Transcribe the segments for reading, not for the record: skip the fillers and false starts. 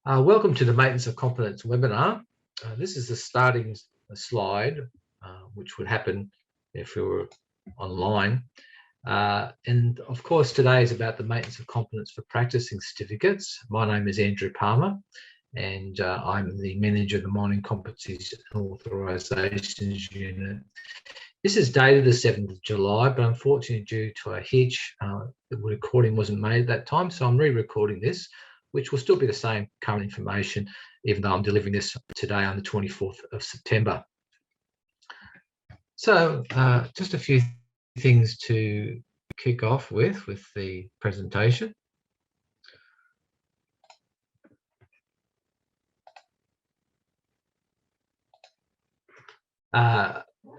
Welcome to the Maintenance of Competence webinar. This is the starting slide, which would happen if we were online. And of course, today is about the maintenance of competence for practicing certificates. My name is Andrew Palmer, and I'm the manager of the Mining Competencies and Authorisations Unit. This is dated the 7th of July, but unfortunately, due to a hitch, the recording wasn't made at that time, so I'm re-recording this, which will still be the same current information, even though I'm delivering this today on the 24th of September. So just a few things to kick off with the presentation.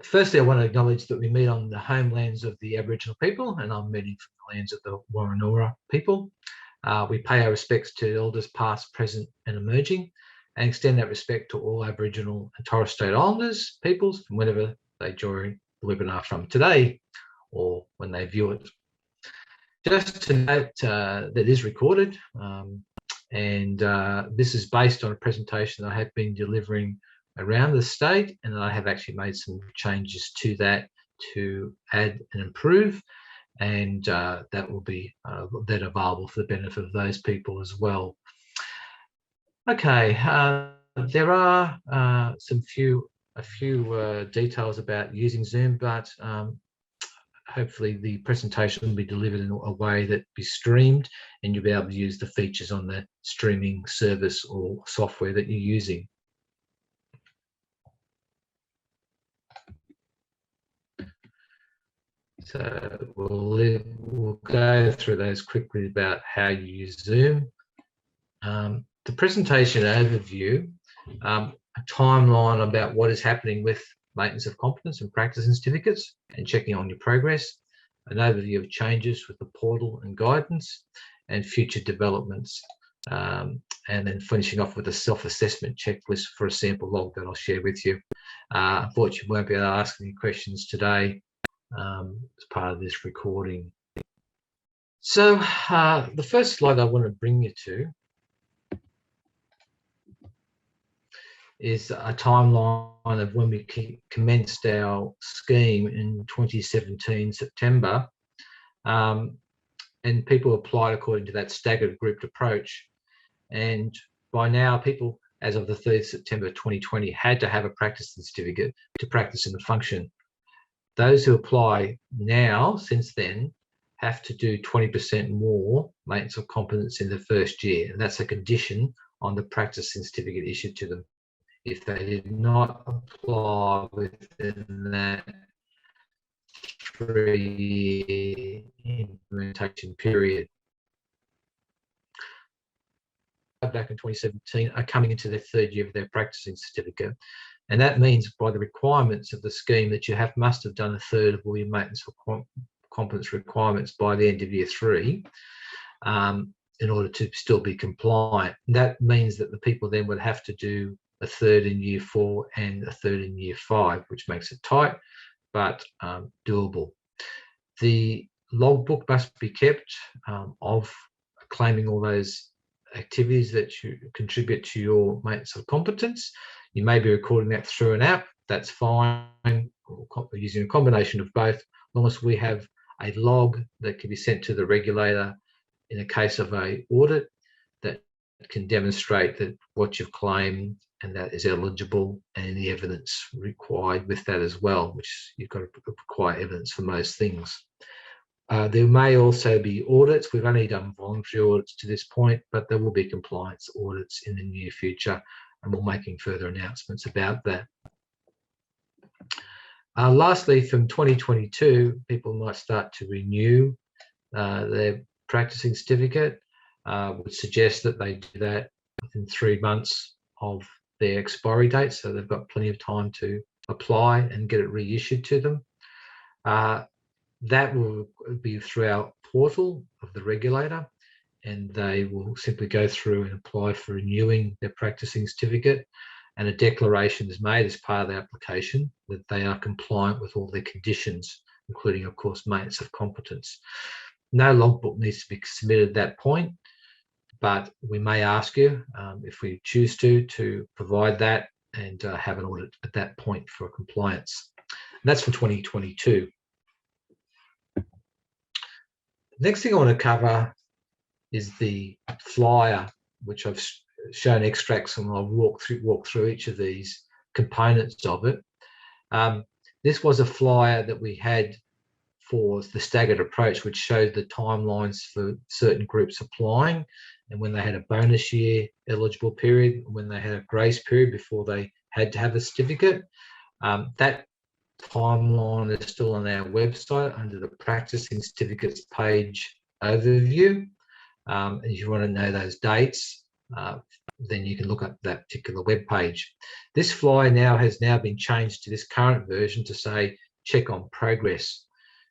Firstly, I want to acknowledge that we meet on the homelands of the Aboriginal people, and I'm meeting from the lands of the Woronora people. We pay our respects to elders past, present and emerging, and extend that respect to all Aboriginal and Torres Strait Islanders peoples from whenever they join the webinar from today or when they view it. Just to note that it is recorded, and this is based on a presentation that I have been delivering around the state, and I have actually made some changes to that to add and improve, and that will be then available for the benefit of those people as well. Okay, there are a few details about using Zoom, but hopefully the presentation will be delivered in a way that be streamed, and you'll be able to use the features on the streaming service or software that you're using. So we'll go through those quickly about how you use Zoom. The presentation overview, a timeline about what is happening with maintenance of competence and practicing certificates and checking on your progress, an overview of changes with the portal and guidance and future developments, and then finishing off with a self-assessment checklist for a sample log that I'll share with you. Unfortunately, we won't be able to ask any questions today as part of this recording. So the first slide I want to bring you to is a timeline of when we commenced our scheme in 2017 September, and people applied according to that staggered grouped approach. And by now, people, as of the 3rd September 2020, had to have a practicing certificate to practice in the function. Those who apply now, since then, have to do 20% more maintenance of competence in the first year, and that's a condition on the practicing certificate issued to them. If they did not apply within that 3-year implementation period. Back in 2017 are coming into their 3rd year of their practicing certificate. And that means by the requirements of the scheme that you must have done 1/3 of all your maintenance for competence requirements by the end of year 3 in order to still be compliant. And that means that the people then would have to do 1/3 in year 4 and 1/3 in year 5, which makes it tight, but doable. The logbook must be kept of claiming all those activities that you contribute to your maintenance of competence. You may be recording that through an app, that's fine, or using a combination of both, as long as we have a log that can be sent to the regulator in a case of an audit that can demonstrate that what you've claimed and that is eligible, and any evidence required with that as well, which you've got to require evidence for most things. There may also be audits. We've only done voluntary audits to this point, but there will be compliance audits in the near future, and we're making further announcements about that. Lastly, from 2022, people might start to renew their practicing certificate. Would suggest that they do that within 3 months of their expiry date, so they've got plenty of time to apply and get it reissued to them. That will be through our portal of the regulator, and they will simply go through and apply for renewing their practicing certificate, and a declaration is made as part of the application that they are compliant with all their conditions, including, of course, maintenance of competence. No logbook needs to be submitted at that point. but we may ask you, if we choose to provide that and have an audit at that point for compliance. And that's for 2022. Next thing I want to cover is the flyer, which I've shown extracts, and I'll walk through each of these components of it. This was a flyer that we had for the staggered approach, which showed the timelines for certain groups applying, and when they had a bonus year eligible period, when they had a grace period before they had to have a certificate. That timeline is still on our website under the practicing certificates page overview. And if you want to know those dates, then you can look up that particular web page. This flyer has now been changed to this current version to say check on progress.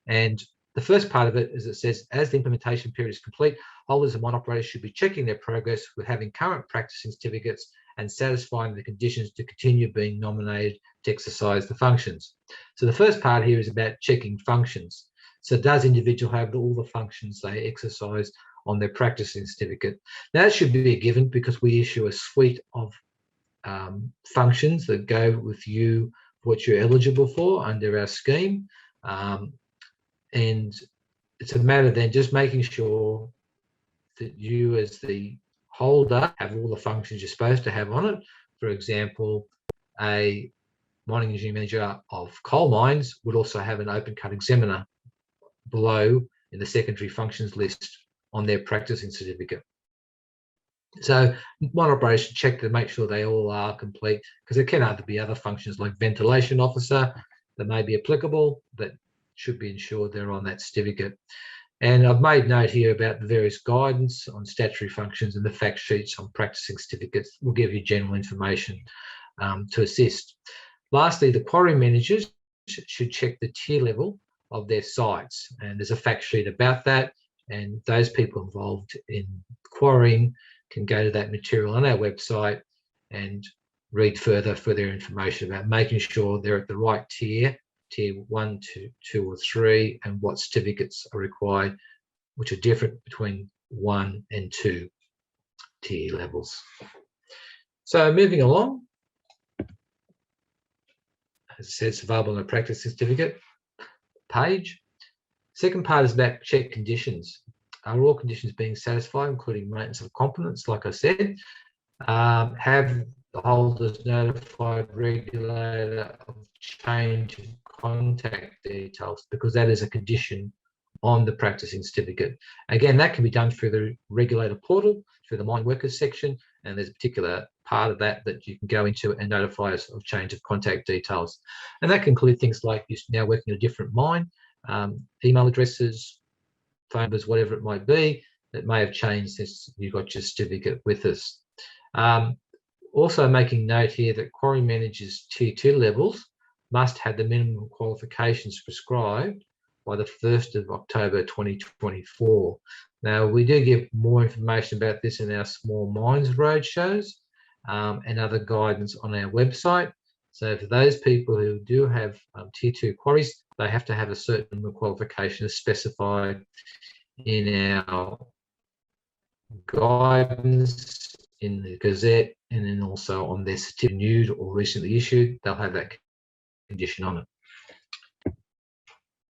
And the first part of it is it says, as the implementation period is complete, holders and mine operators should be checking their progress with having current practicing certificates and satisfying the conditions to continue being nominated to exercise the functions. So the first part here is about checking functions. So does individual have all the functions they exercise on their practicing certificate? Now that should be a given because we issue a suite of functions that go with you, what you're eligible for under our scheme. And it's a matter then just making sure that you as the holder have all the functions you're supposed to have on it. For example, a mining engineering manager of coal mines would also have an open cut examiner below in the secondary functions list on their practicing certificate. So one operation check to make sure they all are complete, because there can either be other functions like ventilation officer that may be applicable that should be ensured they're on that certificate. And I've made note here about the various guidance on statutory functions, and the fact sheets on practicing certificates will give you general information to assist. Lastly, the quarry managers should check the tier level of their sites, and there's a fact sheet about that, and those people involved in quarrying can go to that material on our website and read further for their information about making sure they're at the right tier 1, 2 or 3, and what certificates are required, which are different between 1 and 2 tier levels. So moving along, as I said, it's available on the practice certificate page. Second part is about check conditions. Are all conditions being satisfied, including maintenance of competence? Like I said, have the holders notified regulator of change of contact details, because that is a condition on the practicing certificate. Again, that can be done through the regulator portal, through the mine workers section, and there's a particular part of that that you can go into and notify us of change of contact details. And that can include things like you're now working at a different mine, email addresses, phone numbers, whatever it might be, that may have changed since you got your certificate with us. Also making note here that quarry managers tier 2 levels must have the minimum qualifications prescribed by the 1st of October 2024. Now, we do give more information about this in our small mines roadshows and other guidance on our website. So for those people who do have tier 2 quarries, they have to have a certain qualification as specified in our guidance in the Gazette, and then also on their certificate renewed or recently issued, they'll have that condition on it.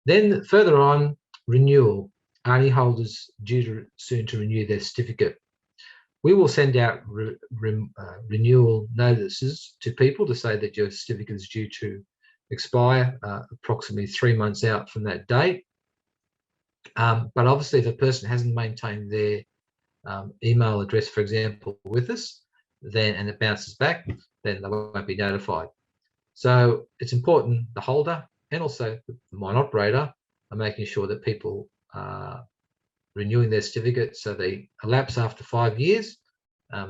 Then further on, renewal. Are any holders due soon to renew their certificate? We will send out renewal notices to people to say that your certificate is due to expire approximately 3 months out from that date. But obviously, if a person hasn't maintained their email address, for example, with us, then and it bounces back, then they won't be notified. So it's important the holder and also the mine operator are making sure that people are renewing their certificate, so they elapse after 5 years,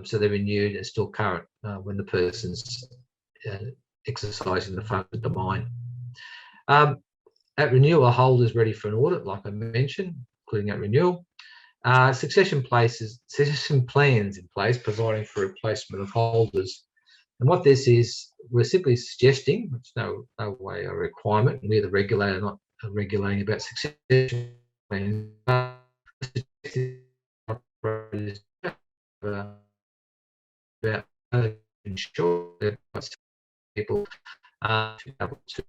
so they're renewed and still current when the person's exercising the fund at the mine. At renewal, a holder is ready for an audit, like I mentioned, including at renewal. Succession plans in place, providing for replacement of holders. And what this is, we're simply suggesting, it's no way a requirement, we're the regulator, not regulating about succession plans. about ensure that people are able to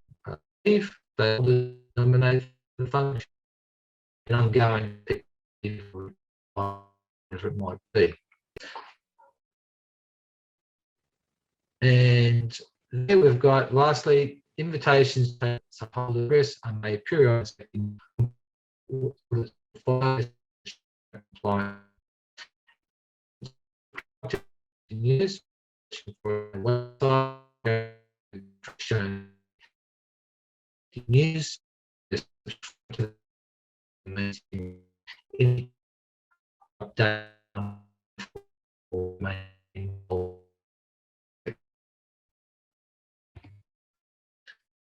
leave, they will eliminate the function and ongoing whatever it might be. And there we've got, lastly, invitations to hold address are made periodically use for a website news update or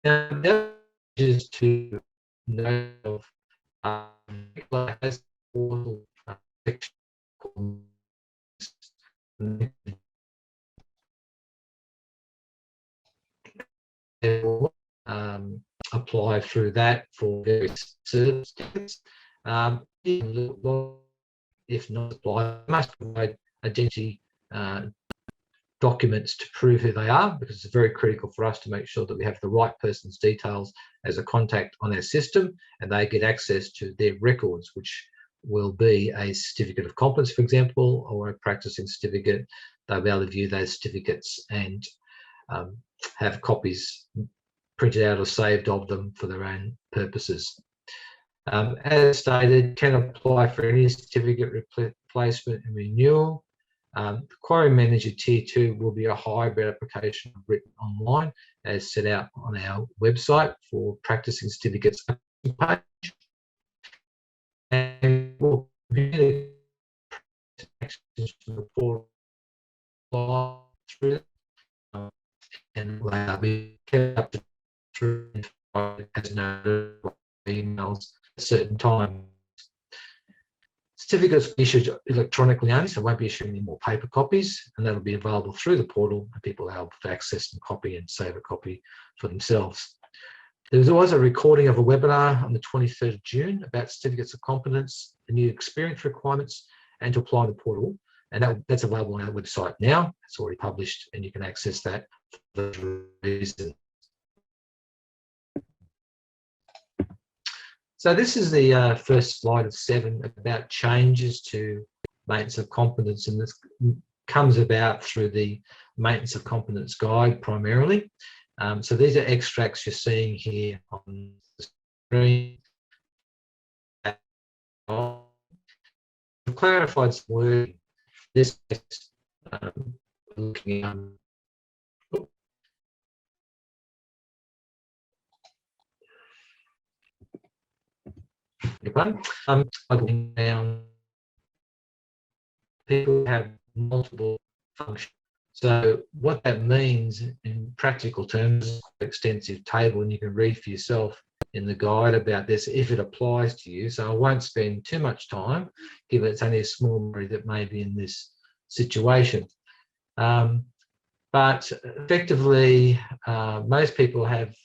now is to know of has portal apply through that for various services. If not apply, must provide identity documents to prove who they are, because it's very critical for us to make sure that we have the right person's details as a contact on our system, and they get access to their records, which will be a certificate of competence, for example, or a practicing certificate. They'll be able to view those certificates and have copies printed out or saved of them for their own purposes. As stated, can apply for any certificate replacement and renewal. The Query Manager Tier 2 will be a hybrid application written online as set out on our website for practicing certificates page. And we'll be actions to report through and will be kept through as no emails at certain times. Certificates issued electronically only, so won't be issuing any more paper copies, and that'll be available through the portal, and people are able to access and copy and save a copy for themselves. There was always a recording of a webinar on the 23rd of June about certificates of competence, the new experience requirements, and to apply the portal, and that's available on our website now. It's already published, and you can access that for those reasons. So this is the first slide of 7 about changes to maintenance of competence, and this comes about through the maintenance of competence guide primarily. So these are extracts you're seeing here on the screen. I've clarified some wording. This is looking at down. People have multiple functions. So what that means in practical terms is an extensive table, and you can read for yourself in the guide about this if it applies to you. So I won't spend too much time, given it's only a small minority that may be in this situation. But effectively, most people have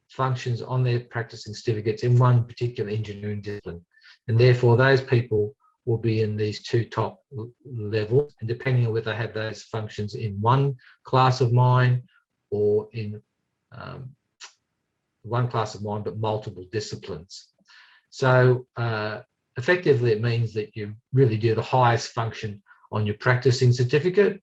functions on their practicing certificates in one particular engineering discipline, and therefore those people will be in these 2 top levels, and depending on whether they have those functions in one class of mine or in one class of mine but multiple disciplines. So effectively it means that you really do the highest function on your practicing certificate.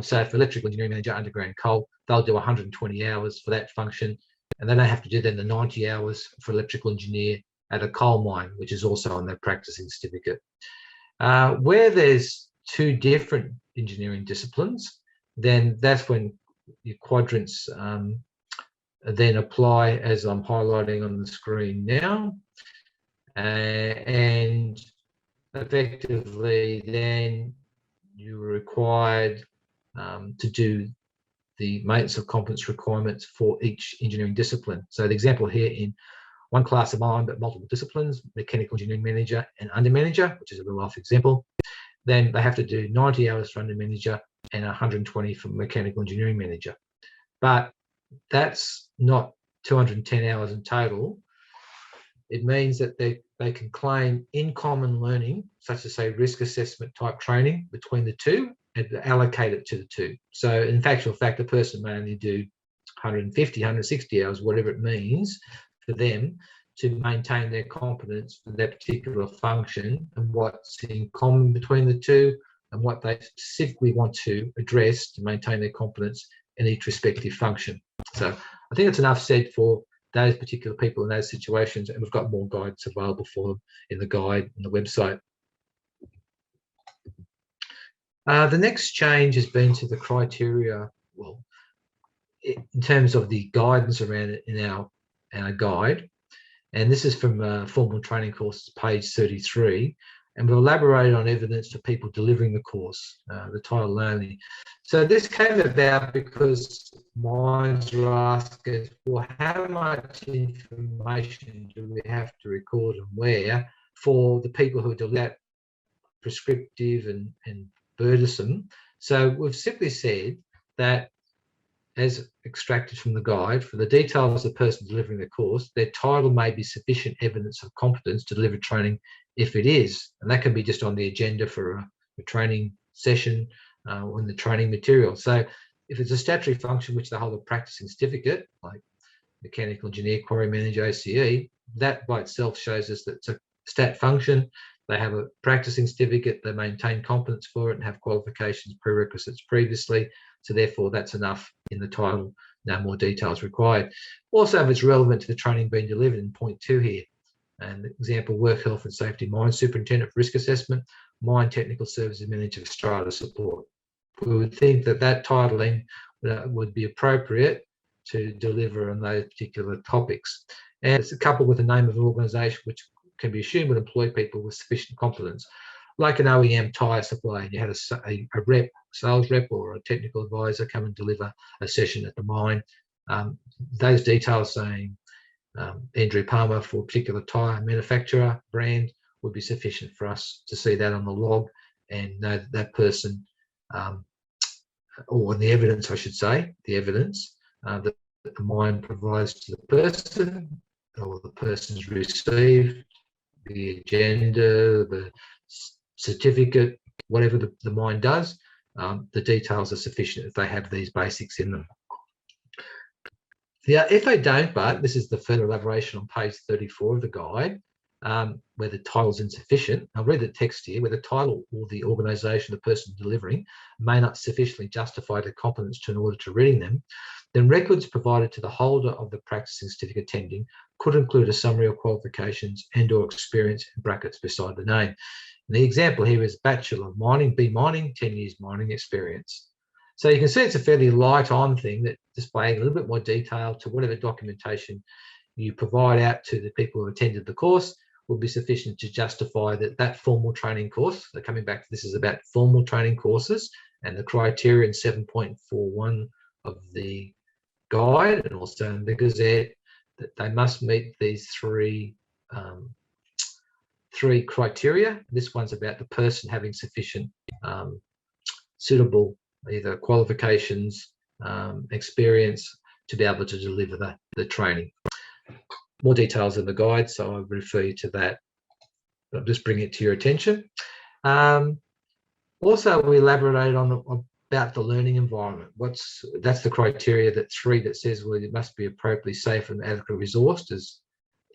So for electrical engineering manager, underground coal, they'll do 120 hours for that function, and then they have to do then the 90 hours for electrical engineer at a coal mine, which is also on their practicing certificate. Where there's 2 different engineering disciplines, then that's when your quadrants then apply, as I'm highlighting on the screen now. And effectively then you're required to do the maintenance of competence requirements for each engineering discipline. So the example here in one class of mine but multiple disciplines, mechanical engineering manager and under manager, which is a real life example, then they have to do 90 hours for under manager and 120 for mechanical engineering manager. But that's not 210 hours in total. It means that they can claim in common learning, such as say risk assessment type training between the two, and allocate it to the two. So in factual fact, a person may only do 150, 160 hours, whatever it means for them to maintain their competence for that particular function, and what's in common between the two and what they specifically want to address to maintain their competence in each respective function. So I think it's enough said for those particular people in those situations, and we've got more guides available for them in the guide on the website. The next change has been to the criteria, well, in terms of the guidance around it in our guide. And this is from Formal Training Courses, page 33. And we've elaborated on evidence for people delivering the course, the title only. So this came about because minds are asking, well, how much information do we have to record and where for the people who are that prescriptive and burdensome? So we've simply said that, as extracted from the guide, for the details of the person delivering the course, their title may be sufficient evidence of competence to deliver training if it is. And that can be just on the agenda for a training session or in the training material. So if it's a statutory function which they hold a practising certificate, like mechanical engineer, quarry manager, ACE, that by itself shows us that it's a stat function. They have a practising certificate, they maintain competence for it and have qualifications, prerequisites previously. So therefore, that's enough in the title. No more details required. Also, if it's relevant to the training being delivered in point 2 here. And example, work health and safety mine superintendent for risk assessment, mine technical services manager for strata support. We would think that that titling would be appropriate to deliver on those particular topics. And it's coupled with the name of an organisation which can be assumed would employ people with sufficient competence, like an OEM tyre supplier. And you had a rep, sales rep or a technical advisor come and deliver a session at the mine. Those details saying Andrew Palmer for a particular tyre manufacturer brand would be sufficient for us to see that on the log and know that that person, or the evidence, I should say, the evidence that the mine provides to the person or the person's received, the agenda, the certificate, whatever the mine does, the details are sufficient if they have these basics in them. Yeah, if they don't, but this is the further elaboration on page 34 of the guide, where the title's insufficient. I'll read the text here, where the title or the organisation the person delivering may not sufficiently justify their competence to an auditor reading them, then records provided to the holder of the practising certificate attending could include a summary of qualifications and or experience in brackets beside the name. And the example here is Bachelor of Mining, B Mining, 10 years mining experience. So you can see it's a fairly light on thing that displaying a little bit more detail to whatever documentation you provide out to the people who attended the course will be sufficient to justify that formal training course. So coming back to this is about formal training courses and the criteria in 7.41 of the guide and also in the Gazette that they must meet these three criteria. This one's about the person having sufficient suitable either qualifications, experience to be able to deliver the training. More details in the guide, so I'll refer you to that. I'll just bring it to your attention. Also, we elaborated about the learning environment. That's the criteria that says, well, it must be appropriately safe and adequately resourced, as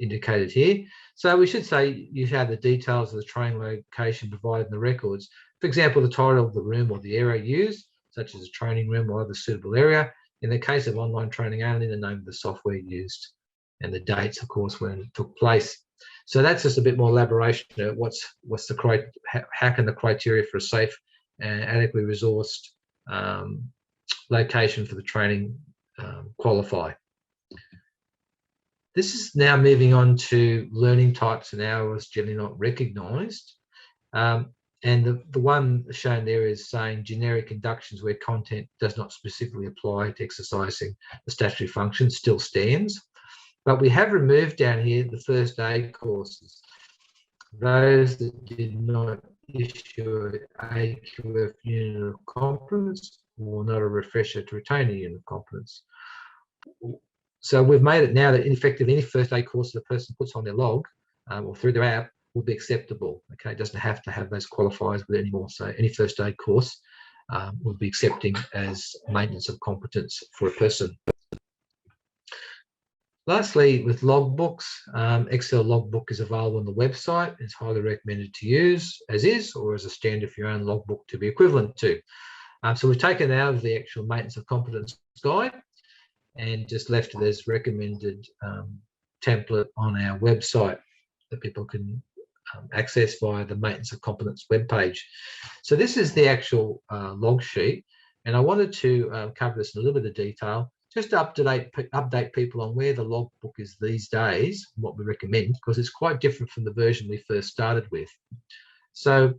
indicated here. So we should say you have the details of the training location provided in the records. For example, the title of the room or the area used, such as a training room or other suitable area. In the case of online training only, the name of the software used and the dates, of course, when it took place. So that's just a bit more elaboration of how can the criteria for a safe and adequately resourced location for the training qualify. This is now moving on to learning types and hours generally not recognised. And the one shown there is saying generic inductions where content does not specifically apply to exercising the statutory function still stands. But we have removed down here the first aid courses. Those that did not issue a AQF unit of competence or not a refresher to retain a unit of competence. So we've made it now that effectively any first aid course the person puts on their log or through their app will be acceptable. Okay, it doesn't have to have those qualifiers with it anymore. So any first aid course will be accepting as maintenance of competence for a person. Lastly, with logbooks, Excel logbook is available on the website. It's highly recommended to use as is, or as a standard for your own logbook to be equivalent to. So we've taken out of the actual maintenance of competence guide and just left it as recommended template on our website that people can access via the maintenance of competence webpage. So this is the actual log sheet, and I wanted to cover this in a little bit of detail, just to update people on where the logbook is these days, what we recommend, because it's quite different from the version we first started with. So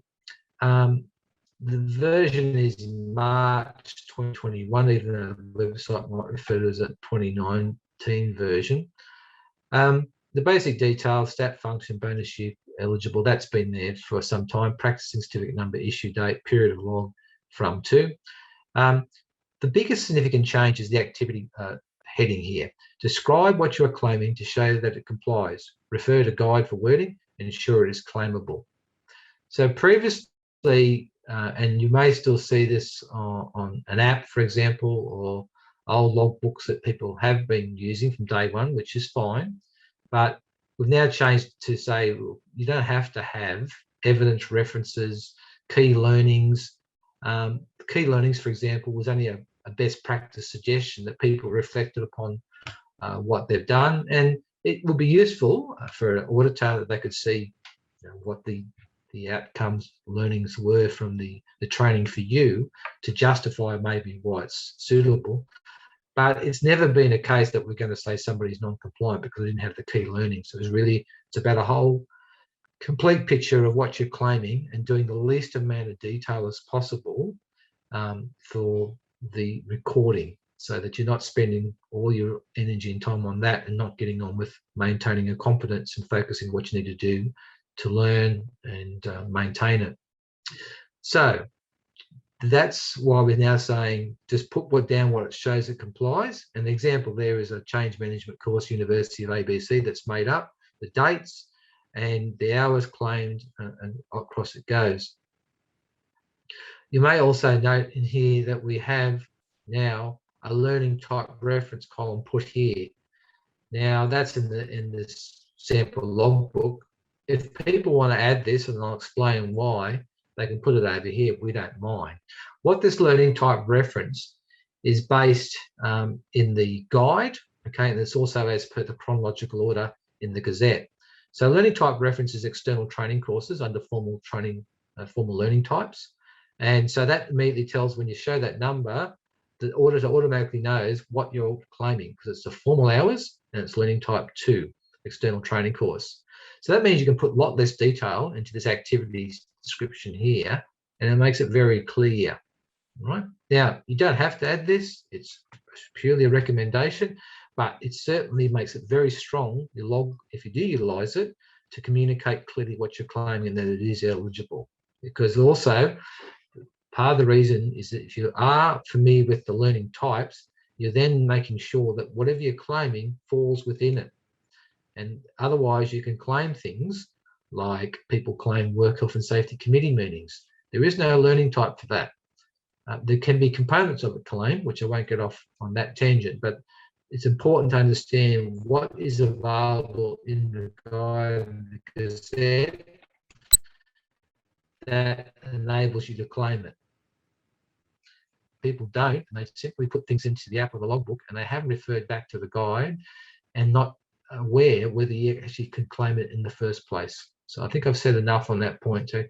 the version is in March 2021, even though the website might refer to it as a 2019 version. The basic details, stat function, bonus year eligible, that's been there for some time. Practicing certificate number, issue date, period of log, from to. The biggest significant change is the activity heading here. Describe what you are claiming to show that it complies. Refer to guide for wording and ensure it is claimable. So previously, and you may still see this on an app, for example, or old logbooks that people have been using from day one, which is fine. But we've now changed to say you don't have to have evidence references, key learnings. Key learnings, for example, was only a best practice suggestion that people reflected upon what they've done, and it would be useful for an auditor that they could see what the outcomes, learnings were from the training for you to justify maybe why it's suitable. But it's never been a case that we're going to say somebody's non-compliant because they didn't have the key learning. So it's about a whole complete picture of what you're claiming and doing the least amount of detail as possible for the recording, so that you're not spending all your energy and time on that and not getting on with maintaining a competence and focusing what you need to do to learn and maintain it. So that's why we're now saying just put down what it shows it complies. And the example there is a change management course, University of ABC, that's made up, the dates and the hours claimed, and across it goes. You may also note in here that we have now a learning type reference column put here. Now that's in this sample logbook. If people want to add this, and I'll explain why, they can put it over here. We don't mind. What this learning type reference is based in the guide, okay, and it's also as per the chronological order in the Gazette. So learning type reference is external training courses under formal training, formal learning types. And so that immediately tells, when you show that number, the auditor automatically knows what you're claiming, because it's the formal hours and it's learning type 2, external training course. So that means you can put a lot less detail into this activity description here, and it makes it very clear. Right? Now, you don't have to add this. It's purely a recommendation, but it certainly makes it very strong, your log, if you do utilize it, to communicate clearly what you're claiming and that it is eligible. Because also, part of the reason is that if you are familiar with the learning types, you're then making sure that whatever you're claiming falls within it. And otherwise, you can claim things like people claim work health and safety committee meetings. There is no learning type for that. There can be components of a claim, which I won't get off on that tangent, but it's important to understand what is available in the guide and the Gazette that enables you to claim it. People don't, and they simply put things into the app or the logbook, and they haven't referred back to the guide and not aware whether you actually can claim it in the first place. So I think I've said enough on that point to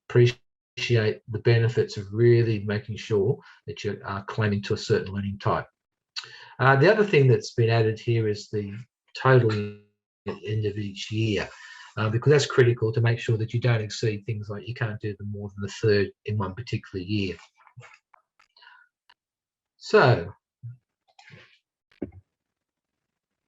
appreciate the benefits of really making sure that you are claiming to a certain learning type. The other thing that's been added here is the total at the end of each year, because that's critical to make sure that you don't exceed things like you can't do them more than a third in one particular year. So,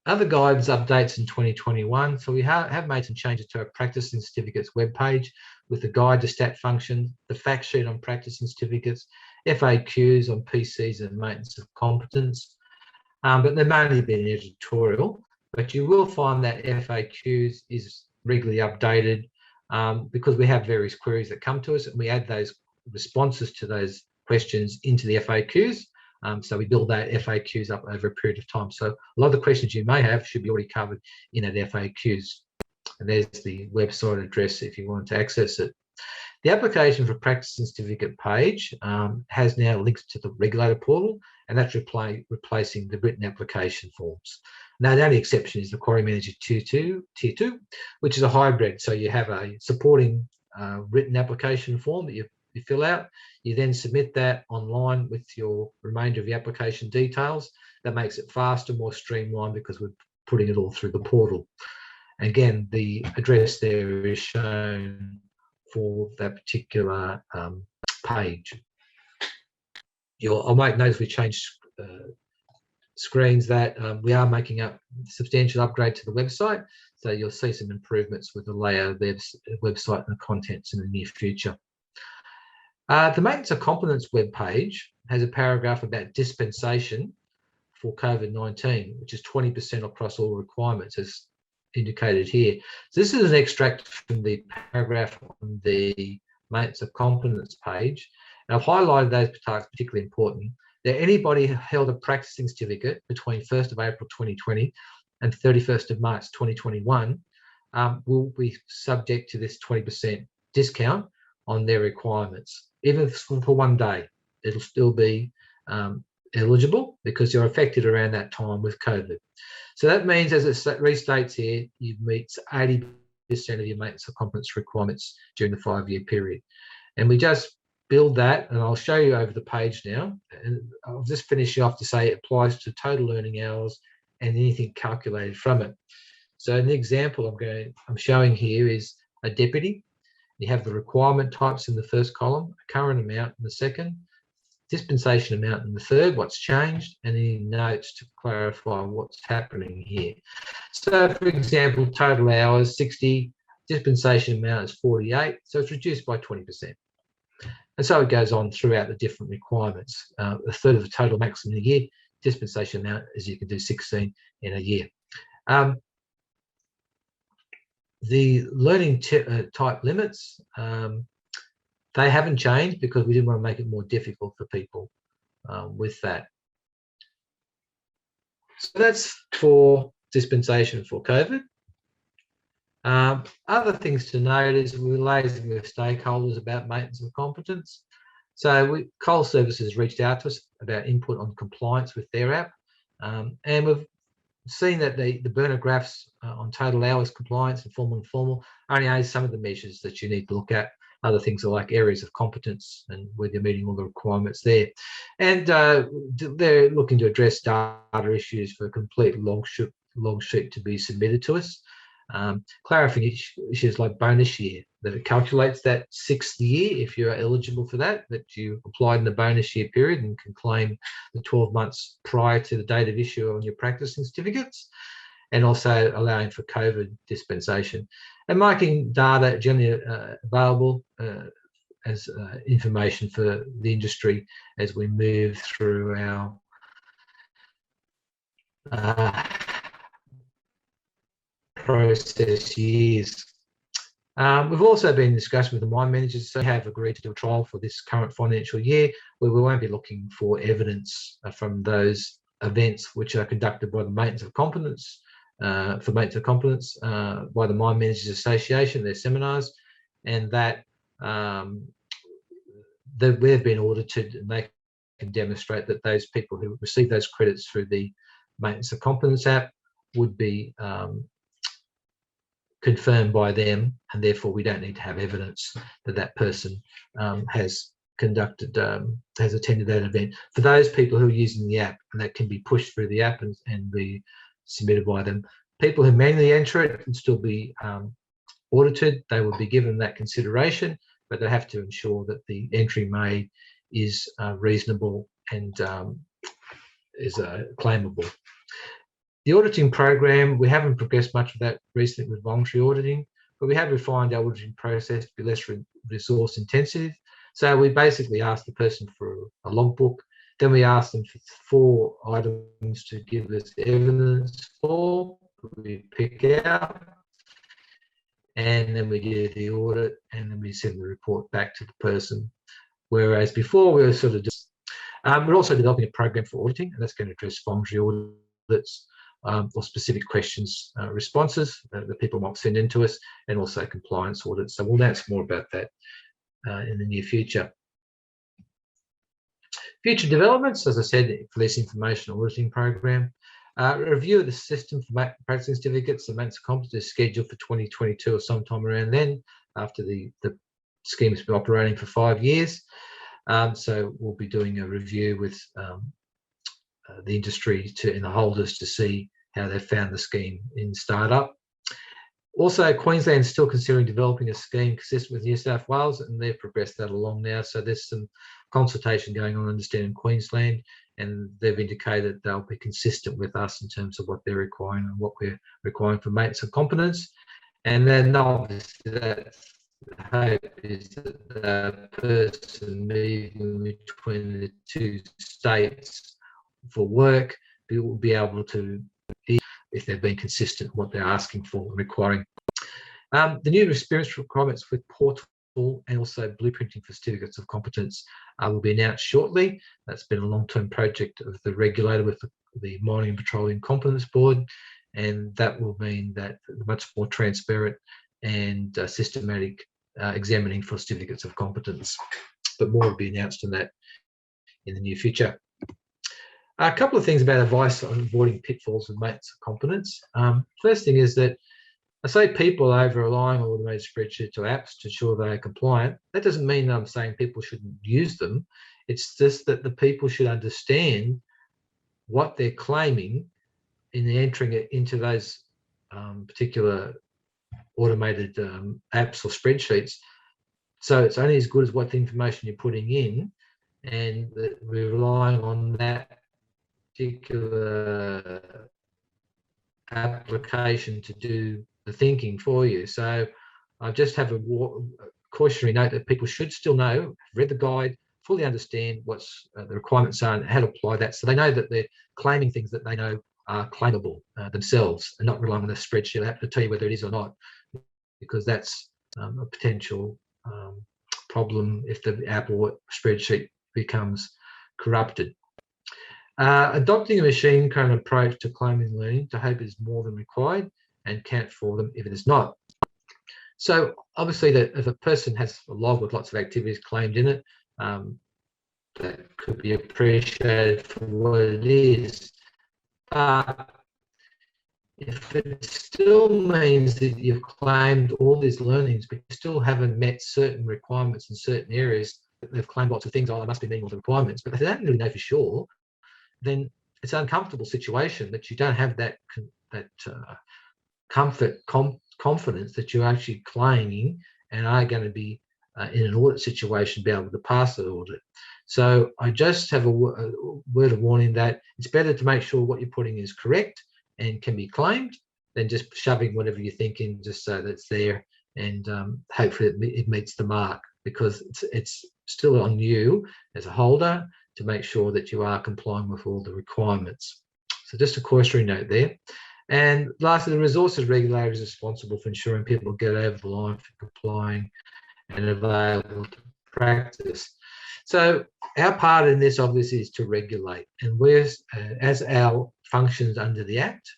other guidance updates in 2021. So we have made some changes to our practicing certificates webpage with the guide to stat function, the fact sheet on practicing certificates, FAQs on PCs and maintenance of competence. but they've mainly been editorial. But you will find that FAQs is regularly updated because we have various queries that come to us, and we add those responses to those questions into the FAQs. So we build that FAQs up over a period of time. So a lot of the questions you may have should be already covered in that FAQs. And there's the website address if you want to access it. The application for practicing certificate page has now links to the regulator portal, and that's replacing the written application forms. Now, the only exception is the Quarry Manager Tier 2, which is a hybrid. So you have a supporting written application form that you fill out. You then submit that online with your remainder of the application details. That makes it faster, more streamlined, because we're putting it all through the portal. Again, the address there is shown for that particular page. I'll make note if we change screens that we are making a substantial upgrade to the website. So you'll see some improvements with the layout of the website and the contents in the near future. The Maintenance of Competence webpage has a paragraph about dispensation for COVID-19, which is 20% across all requirements, as indicated here. So this is an extract from the paragraph on the Maintenance of Competence page. And I've highlighted those tasks particularly important. That anybody who held a practicing certificate between 1st of April 2020 and 31st of March 2021 will be subject to this 20% discount on their requirements. Even for one day, it'll still be eligible because you're affected around that time with COVID. So that means, as it restates here, you meet 80% of your maintenance of competence requirements during the 5-year period. And we just build that, and I'll show you over the page now. And I'll just finish off to say it applies to total earning hours and anything calculated from it. So an example I'm showing here is a deputy. You have the requirement types in the first column, a current amount in the second, dispensation amount in the third, what's changed, and any notes to clarify what's happening here. So for example, total hours 60, dispensation amount is 48, so it's reduced by 20%. And so it goes on throughout the different requirements. A third of the total maximum in a year, dispensation amount is you can do 16 in a year. The learning type limits, they haven't changed because we didn't want to make it more difficult for people with that. So that's for dispensation for COVID. Other things to note is we're liaising with stakeholders about maintenance of competence. So Coal Services reached out to us about input on compliance with their app, and we've seen that the burner graphs on total hours compliance and formal and informal only are some of the measures that you need to look at. Other things are like areas of competence and whether you're meeting all the requirements there. And they're looking to address data issues for a complete log sheet to be submitted to us. Clarifying issues like bonus year, that it calculates that 6th year if you're eligible for that you applied in the bonus year period and can claim the 12 months prior to the date of issue on your practicing certificates, and also allowing for COVID dispensation and making data generally available as information for the industry as we move through our process years. We've also been in discussion with the mine managers, so we have agreed to do a trial for this current financial year where we won't be looking for evidence from those events which are conducted by the Maintenance of Competence, by the Mine Managers Association, their seminars, and that we've been audited and they can demonstrate that those people who receive those credits through the Maintenance of Competence app would be confirmed by them, and therefore we don't need to have evidence that that person has attended that event. For those people who are using the app, and that can be pushed through the app and be submitted by them. People who manually enter it can still be audited. They will be given that consideration, but they have to ensure that the entry made is reasonable and is claimable. The auditing program, we haven't progressed much of that recently with voluntary auditing, but we have refined our auditing process to be less resource intensive. So we basically ask the person for a logbook Then we ask them for 4 items to give us evidence for. We pick out, and then we do the audit, and then we send the report back to the person. Whereas before we were sort of just, we're also developing a program for auditing, and that's going to address voluntary audits or specific questions, responses that people might send in to us, and also compliance audits. So we'll announce more about that in the near future. Future developments, as I said, for this information auditing program. Review of the system for practicing certificates. The maintenance of competence is scheduled for 2022 or sometime around then, after the scheme has been operating for 5 years. So we'll be doing a review with the industry and the holders to see how they've found the scheme in startup. Also, Queensland is still considering developing a scheme consistent with New South Wales, and they've progressed that along now. So there's some consultation going on, I understand, in Queensland, and they've indicated they'll be consistent with us in terms of what they're requiring and what we're requiring for maintenance of competence. And then obviously that's the hope is that the person moving between the 2 states for work will be able to, if they've been consistent what they're asking for and requiring. The new experience requirements with portal and also blueprinting for certificates of competence will be announced shortly. That's been a long-term project of the regulator with the Mining and Petroleum Competence Board, and that will mean that much more transparent and systematic examining for certificates of competence. But more will be announced on that in the near future. A couple of things about advice on avoiding pitfalls of maintenance of competence. First thing is that I say people are over-relying on automated spreadsheets or apps to ensure they are compliant. That doesn't mean I'm saying people shouldn't use them. It's just that the people should understand what they're claiming in entering it into those particular automated apps or spreadsheets. So it's only as good as what the information you're putting in, and we're relying on that particular application to do the thinking for you. So I just have a cautionary note that people should still know, read the guide, fully understand what's the requirements are and how to apply that, so they know that they're claiming things that they know are claimable themselves, and not relying on a spreadsheet app to tell you whether it is or not, because that's a potential problem if the app or spreadsheet becomes corrupted. Adopting a machine kind of approach to claiming and learning to hope is more than required and count for them if it is not. So obviously that if a person has a log with lots of activities claimed in it, that could be appreciated for what it is. But if it still means that you've claimed all these learnings, but you still haven't met certain requirements in certain areas, they've claimed lots of things, oh, they must be meeting all the requirements, but if they don't really know for sure, then it's an uncomfortable situation that you don't have that confidence that you're actually claiming and are going to be in an audit situation be able to pass the audit. So I just have a word of warning that it's better to make sure what you're putting is correct and can be claimed than just shoving whatever you think in just so that it's there, and hopefully it meets the mark, because it's still on you as a holder to make sure that you are complying with all the requirements. So just a cautionary note there. And lastly, the resources regulator is responsible for ensuring people get over the line for complying and available to practice. So our part in this obviously is to regulate, and we're, as our functions under the Act,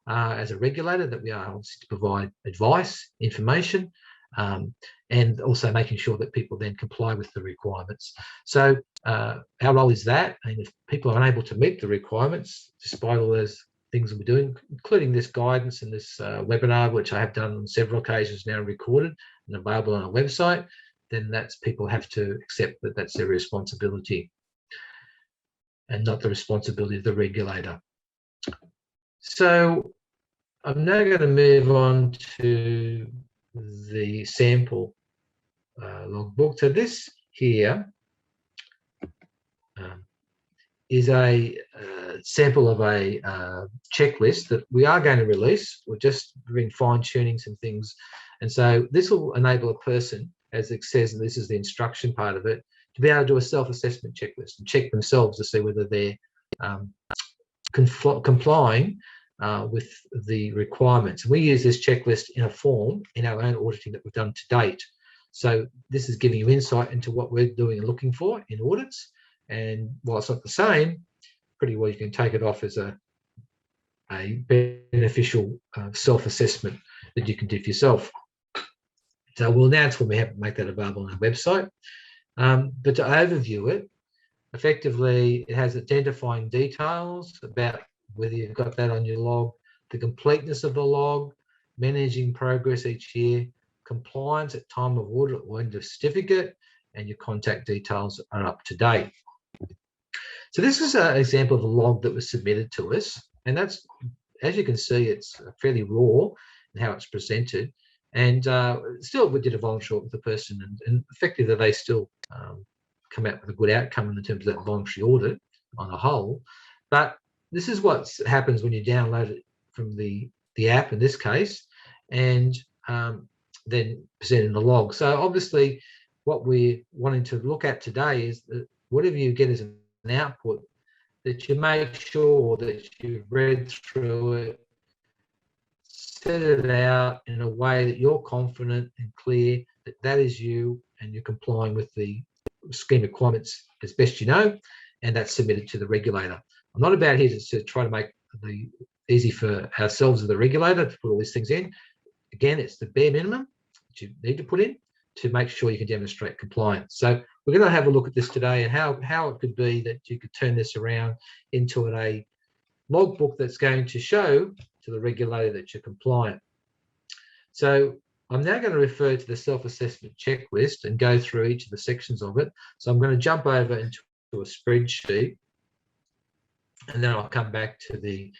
as a regulator, that we are obviously to provide advice, information, and also making sure that people then comply with the requirements. So our role is that, and if people are unable to meet the requirements, despite all those things we're doing, including this guidance and this webinar, which I have done on several occasions now, recorded and available on our website, then that's, people have to accept that that's their responsibility and not the responsibility of the regulator. So I'm now going to move on to the sample logbook. So this here is a sample of a checklist that we are going to release. We're just been fine-tuning some things. And so this will enable a person, as it says, and this is the instruction part of it, to be able to do a self-assessment checklist and check themselves to see whether they're complying with the requirements. We use this checklist in a form in our own auditing that we've done to date. So this is giving you insight into what we're doing and looking for in audits. And while it's not the same, pretty well you can take it off as a beneficial self-assessment that you can do for yourself. So we'll announce when we make that available on our website. But to overview it, effectively, it has identifying details about whether you've got that on your log, the completeness of the log, managing progress each year, compliance at time of audit or end of certificate, and your contact details are up to date. So this is an example of a log that was submitted to us, and that's, as you can see, it's fairly raw in how it's presented. And still, we did a voluntary audit with the person, and effectively they still come out with a good outcome in terms of that voluntary audit on a whole. But this is what happens when you download it from the app in this case, and then present in the log. So obviously, what we're wanting to look at today is that whatever you get as an output, that you make sure that you've read through it, set it out in a way that you're confident and clear that that is you and you're complying with the scheme requirements as best you know, and that's submitted to the regulator. I'm not about here to try to make it easy for ourselves as the regulator to put all these things in. Again, it's the bare minimum that you need to put in to make sure you can demonstrate compliance. So we're going to have a look at this today and how it could be that you could turn this around into a logbook that's going to show to the regulator that you're compliant. So I'm now going to refer to the self-assessment checklist and go through each of the sections of it. So I'm going to jump over into a spreadsheet, and then I'll come back to the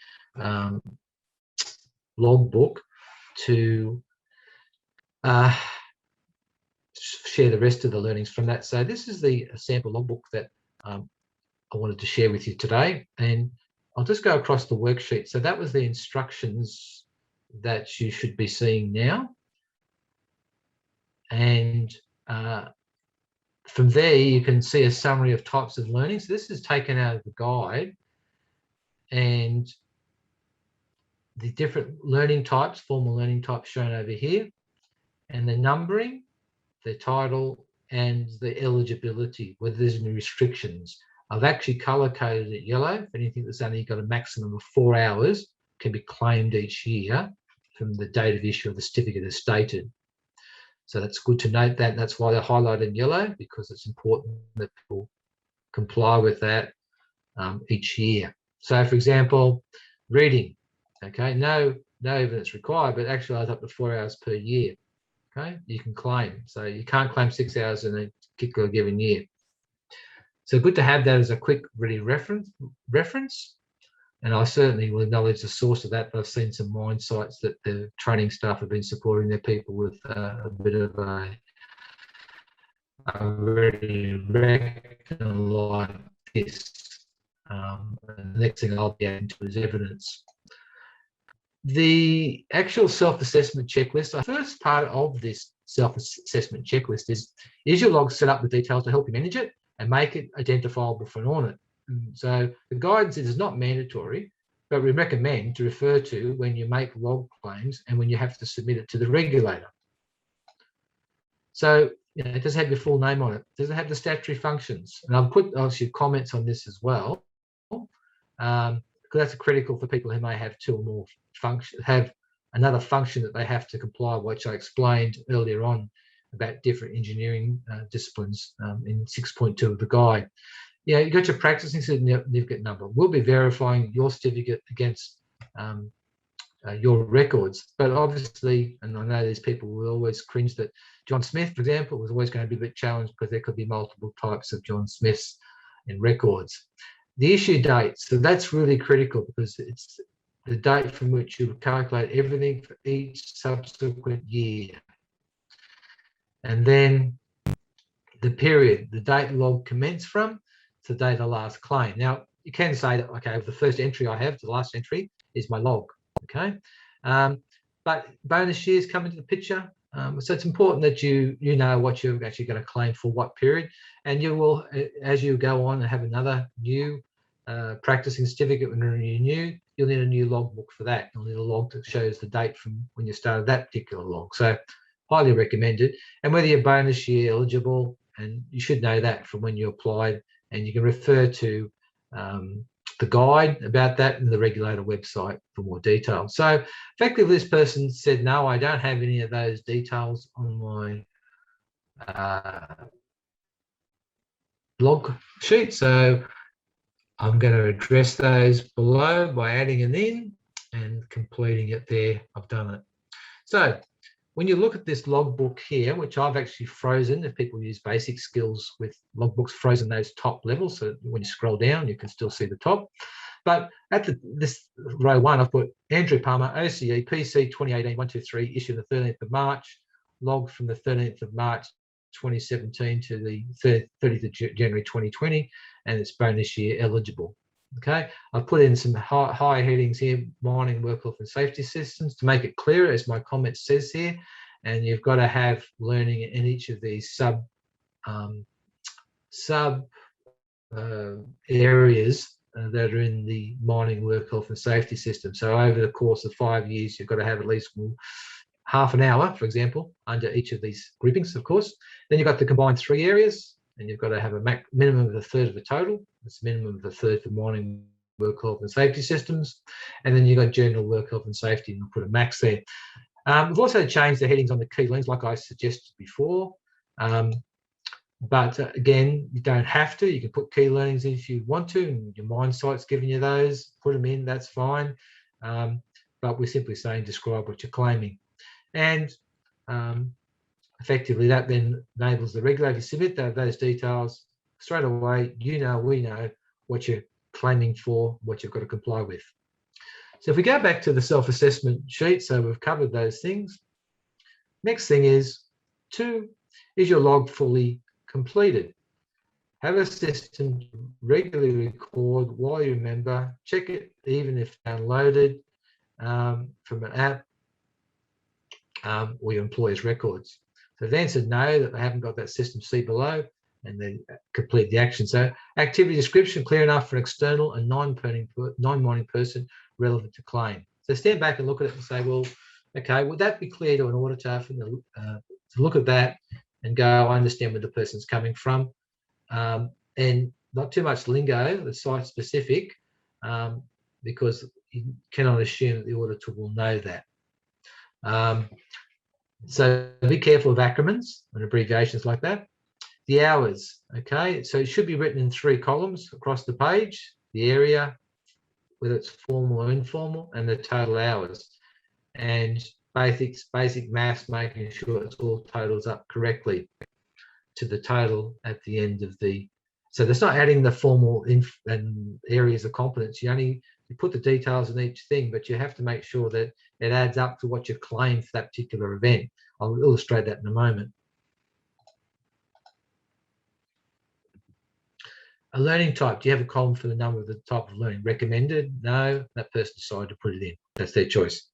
logbook to share the rest of the learnings from that. So this is the sample logbook that I wanted to share with you today, and I'll just go across the worksheet. So that was the instructions that you should be seeing now. And from there, you can see a summary of types of learning. So this is taken out of the guide, and the different learning types, formal learning types shown over here, and the numbering, the title, and the eligibility, whether there's any restrictions. I've actually color-coded it yellow. If anything that's only got a maximum of 4 hours can be claimed each year from the date of issue of the certificate as stated. So that's good to note that. That's why they're highlighted in yellow, because it's important that people comply with that each year. So for example, reading, okay, no evidence required, but actually up to 4 hours per year, okay, you can claim. So you can't claim 6 hours in a particular given year. So good to have that as a quick ready reference. And I certainly will acknowledge the source of that. But I've seen some mine sites that the training staff have been supporting their people with a bit of a ready reckon like this. And the next thing I'll be adding to is evidence. The actual self-assessment checklist, the first part of this self-assessment checklist is your log set up with details to help you manage it and make it identifiable for an audit. So the guidance is not mandatory, but we recommend to refer to when you make log claims and when you have to submit it to the regulator. So it doesn't have your full name on it. It doesn't have the statutory functions. And I'll put obviously comments on this as well, because that's critical for people who may have two or more functions, have another function that they have to comply, which I explained earlier on about different engineering disciplines in 6.2 of the guide. Yeah, you got your practising certificate number. We'll be verifying your certificate against your records. But obviously, and I know these people will always cringe that John Smith, for example, was always going to be a bit challenged because there could be multiple types of John Smiths in records. The issue date, so that's really critical because it's the date from which you calculate everything for each subsequent year. And then the period, the date log commenced from, it's the date of the last claim. Now, you can say that, okay, the first entry I have, the last entry is my log, okay? But bonus years come into the picture. So it's important that you know what you're actually going to claim for what period, and you will, as you go on and have another new practicing certificate when you're new, you'll need a new logbook for that. You'll need a log that shows the date from when you started that particular log. So highly recommended. And whether you're bonus year eligible, and you should know that from when you applied, and you can refer to the guide about that in the regulator website for more detail. So effectively, this person said, no, I don't have any of those details on my log sheet. So I'm going to address those below by adding it in and completing it there. I've done it. So when you look at this logbook here, which I've actually frozen, if people use basic skills with logbooks, frozen those top levels, so when you scroll down, you can still see the top. But at this row 1, I've put Andrew Palmer, OCE, PC 2018-123, issued the 13th of March, log from the 13th of March 2017 to the 30th of January 2020, and it's bonus year eligible. Okay, I've put in some high headings here, mining, work health and safety systems, to make it clearer, as my comment says here. And you've got to have learning in each of these sub areas that are in the mining, work health and safety system. So over the course of 5 years, you've got to have at least half an hour, for example, under each of these groupings, of course. Then you've got the combined 3 areas, and you've got to have a minimum of a third of the total. It's a minimum of a third for mining, work health and safety systems. And then you've got general work health and safety, and we'll put a max there. We've also changed the headings on the key learnings, like I suggested before. But again, you don't have to. You can put key learnings in if you want to, and your mind site's giving you those. Put them in, that's fine. But we're simply saying describe what you're claiming. And effectively, that then enables the regulator to submit those details straight away. You know, we know what you're claiming for, what you've got to comply with. So if we go back to the self-assessment sheet, so we've covered those things. Next thing is 2, is your log fully completed? Have a system to regularly record while you remember. Check it even if downloaded from an app or your employer's records. So if they answered no, that they haven't got that system, see below, and then complete the action. So activity description, clear enough for an external and non-mining person relevant to claim. So stand back and look at it and say, well, okay, would that be clear to an auditor for them to look at that and go, I understand where the person's coming from, and not too much lingo, the site specific, because you cannot assume that the auditor will know that. So be careful of acronyms and abbreviations like that. The hours, okay, so it should be written in 3 columns across the page: the area, whether it's formal or informal, and the total hours. And basic maths, making sure it's all totals up correctly to the total at the end of the. So that's not adding the formal and areas of competence. You put the details in each thing, but you have to make sure that it adds up to what you've claimed for that particular event. I'll illustrate that in a moment. A learning type, do you have a column for the number of the type of learning? Recommended? No, that person decided to put it in. That's their choice.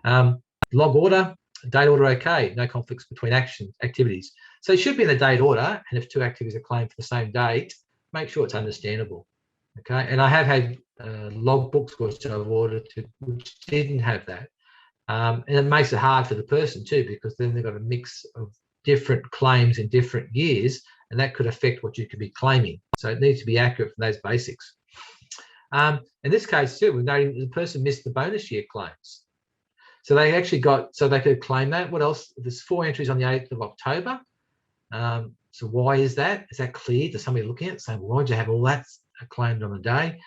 Log order, date order, okay. No conflicts between activities. So it should be in the date order, and if 2 activities are claimed for the same date, make sure it's understandable. Okay, and I have had logbooks which I've audited which didn't have that. And it makes it hard for the person too, because then they've got a mix of different claims in different years, and that could affect what you could be claiming. So it needs to be accurate from those basics. In this case too, we're noting the person missed the bonus year claims. So they actually so they could claim that. What else? There's 4 entries on the 8th of October. So why is that? Is that clear to somebody looking at it, saying, well, why'd you have all that claimed on a day?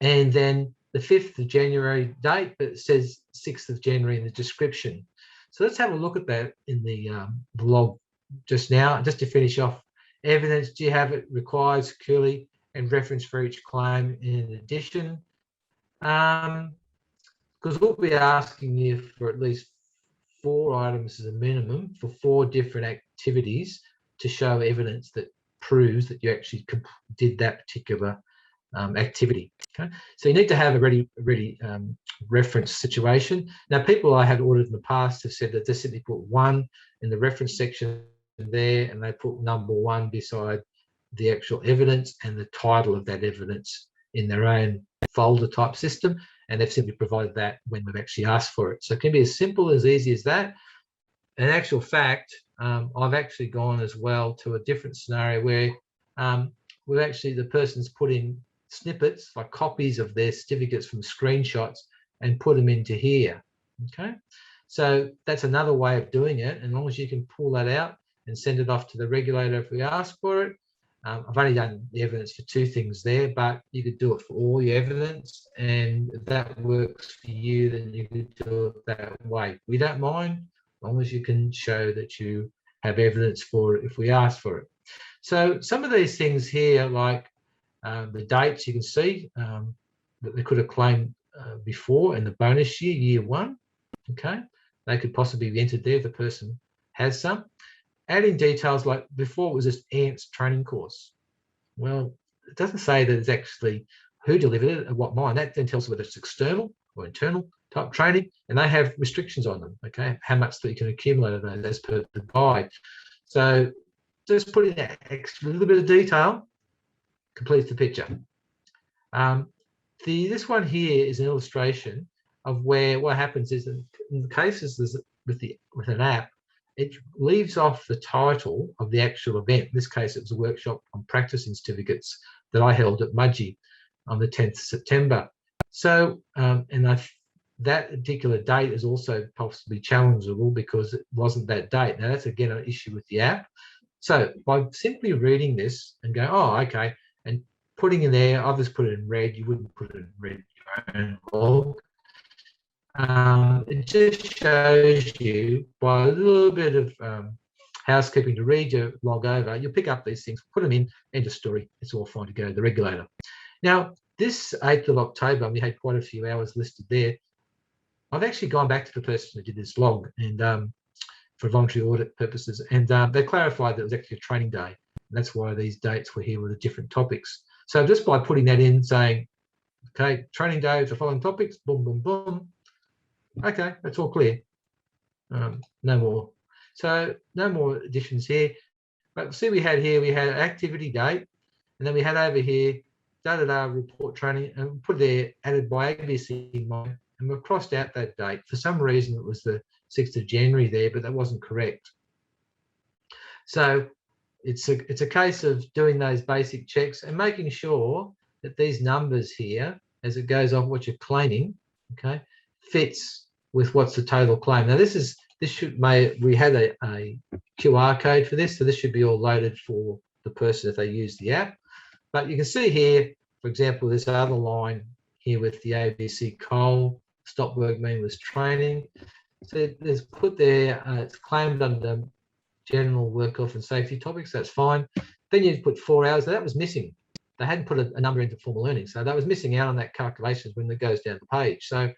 And then the 5th of January date, but it says 6th of January in the description. So let's have a look at that in the log just now, just to finish off. Evidence, do you have it required securely and reference for each claim in addition? Because we'll be asking you for at least 4 items as a minimum for 4 different activities to show evidence that proves that you actually did that particular activity. Okay, so you need to have a ready reference situation. Now, people I had audited in the past have said that they simply put 1 in the reference section there, and they put number 1 beside the actual evidence and the title of that evidence in their own folder type system, and they've simply provided that when we've actually asked for it. So it can be as simple, as easy as that. In actual fact, I've actually gone as well to a different scenario where we've actually, the person's put in snippets, like copies of their certificates from screenshots, and put them into here. Okay, so that's another way of doing it. And as long as you can pull that out and send it off to the regulator if we ask for it. I've only done the evidence for 2 things there, but you could do it for all your evidence, and if that works for you, then you could do it that way. We don't mind, as long as you can show that you have evidence for it if we ask for it. So some of these things here, like the dates, you can see that they could have claimed before in the bonus year, year 1. Okay, they could possibly be entered there if the person has some. Adding details like before it was just ANT's training course. Well, it doesn't say that it's actually who delivered it and what mine. That then tells you whether it's external or internal type training, and they have restrictions on them. Okay, how much that you can accumulate of those as per the guide. So just putting that extra little bit of detail completes the picture. This one here is an illustration of where what happens is in the cases with an app, it leaves off the title of the actual event. In this case, it was a workshop on practicing certificates that I held at Mudgee on the 10th of September. So, that particular date is also possibly challengeable because it wasn't that date. Now, that's again an issue with the app. So, by simply reading this and going, oh, okay, and putting in there, I've just put it in red. You wouldn't put it in red in your own log. It just shows you by a little bit of housekeeping to read your log over. You'll pick up these things, put them in, end of story. It's all fine to go to the regulator. Now, this 8th of October, we had quite a few hours listed there. I've actually gone back to the person who did this log and for voluntary audit purposes, and they clarified that it was actually a training day. And that's why these dates were here with the different topics. So just by putting that in, saying, okay, training day with the following topics, boom, boom, boom. Okay, that's all clear. No more. So no more additions here. But see, we had activity date, and then we had over here report training, and put there added by ABC mine, and we've crossed out that date. For some reason, it was the 6th of January there, but that wasn't correct. So it's a case of doing those basic checks and making sure that these numbers here, as it goes off what you're claiming, okay, fits with what's the total claim. Now we had a QR code for this, so this should be all loaded for the person if they use the app. But you can see here, for example, this other line here with the ABC coal, stop work mean was training. So there's put there, it's claimed under general work health and safety topics, that's fine. Then you put 4 hours, so that was missing. They hadn't put a number into formal learning, so that was missing out on that calculation when it goes down the page. So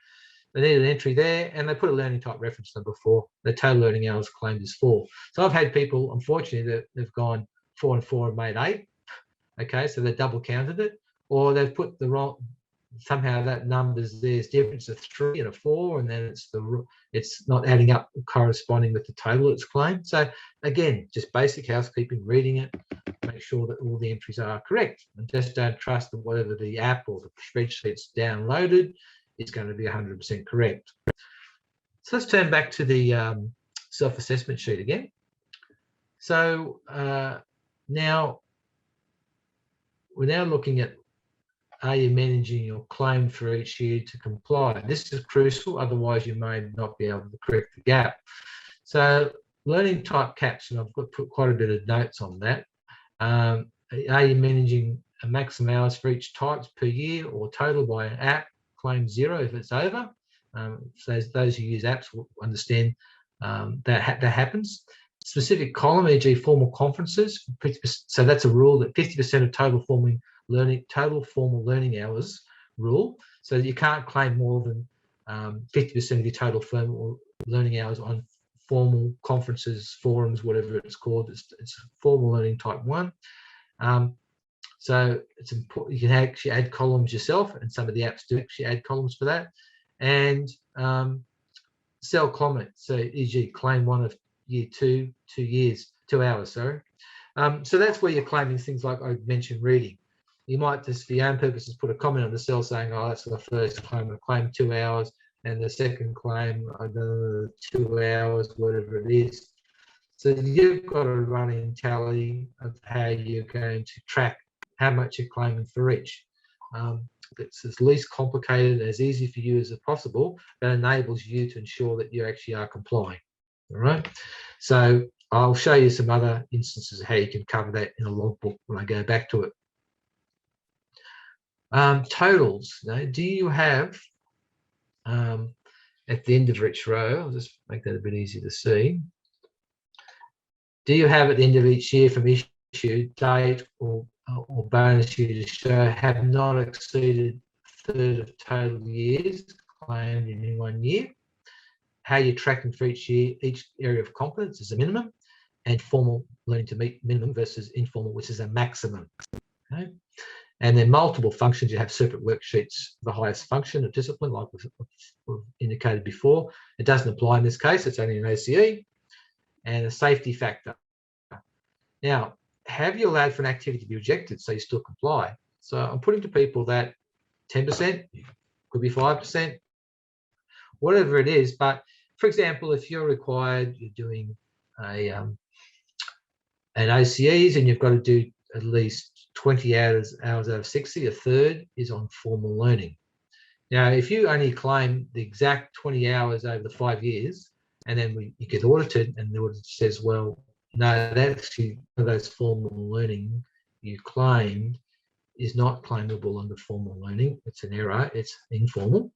they needed an entry there, and they put a learning type reference number for the total learning hours claimed is 4. So I've had people, unfortunately, that they've gone 4 and 4 and made 8. Okay, so they double counted it, or they've put the wrong, somehow that number's there's difference of 3 and a 4, and then it's not adding up corresponding with the total it's claimed. So again, just basic housekeeping, reading it, make sure that all the entries are correct, and just don't trust that whatever the app or the spreadsheet's downloaded is going to be 100% correct. So let's turn back to the self-assessment sheet again. So now we're now looking at, are you managing your claim for each year to comply? This is crucial, otherwise you may not be able to correct the gap. So learning type caps, and I've put quite a bit of notes on that. Are you managing a maximum hours for each types per year or total by an app? Claim 0 if it's over. So those who use apps will understand that happens. Specific column, e.g. formal conferences. So that's a rule that 50% of total formal learning hours rule. So you can't claim more than 50% of your total formal learning hours on formal conferences, forums, whatever it's called. It's formal learning type 1. So it's important. You can actually add columns yourself, and some of the apps do actually add columns for that. And cell comments, so e.g. claim 1 of year 2, 2 hours, sorry. So that's where you're claiming things like I mentioned reading. You might just, for your own purposes, put a comment on the cell saying, oh, that's the first claim, I claimed 2 hours, and the second claim, I do 2 hours, whatever it is. So you've got a running tally of how you're going to track how much you're claiming for each. It's as least complicated, as easy for you as possible, that enables you to ensure that you actually are complying. All right. So I'll show you some other instances of how you can cover that in a logbook when I go back to it. Totals. Do you have at the end of each row? I'll just make that a bit easier to see. Do you have at the end of each year from issue date or bonus year to show have not exceeded a third of total years claimed in any 1 year? How you're tracking for each year, each area of competence is a minimum, and formal learning to meet minimum versus informal, which is a maximum. Okay? And then multiple functions, you have separate worksheets, the highest function of discipline, like we've indicated before. It doesn't apply in this case, it's only an ACE. And a safety factor. Now, have you allowed for an activity to be rejected so you still comply? So I'm putting to people that 10%, could be 5%, whatever it is. But for example, if you're required, you're doing an OCEs and you've got to do at least 20 hours out of 60, a third is on formal learning. Now, if you only claim the exact 20 hours over the 5 years, and then you get audited, and the auditor says, well, no, that's actually one of those formal learning you claimed is not claimable under formal learning. It's an error. It's informal.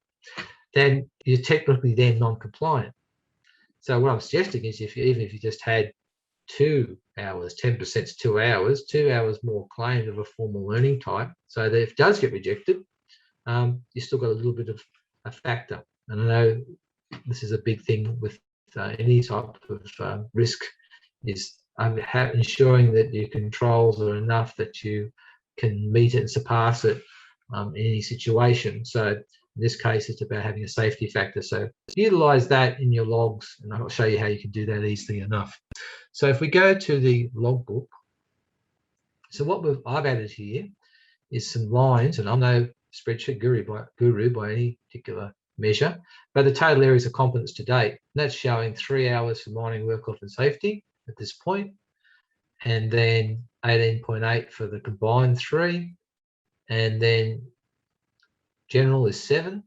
Then you're technically then non-compliant. So what I'm suggesting is even if you just had 2 hours, 10% is 2 hours, 2 hours more claimed of a formal learning type, so that if it does get rejected, you still got a little bit of a factor. And I know this is a big thing with any type of risk, is ensuring that your controls are enough that you can meet it and surpass it in any situation. So in this case, it's about having a safety factor. So utilize that in your logs, and I'll show you how you can do that easily enough. So if we go to the logbook, so what I've added here is some lines, and I'm no spreadsheet guru by any particular measure, but the total areas of competence to date. And that's showing 3 hours for mining, work, health and safety at this point, and then 18.8 for the combined 3, and then general is 7.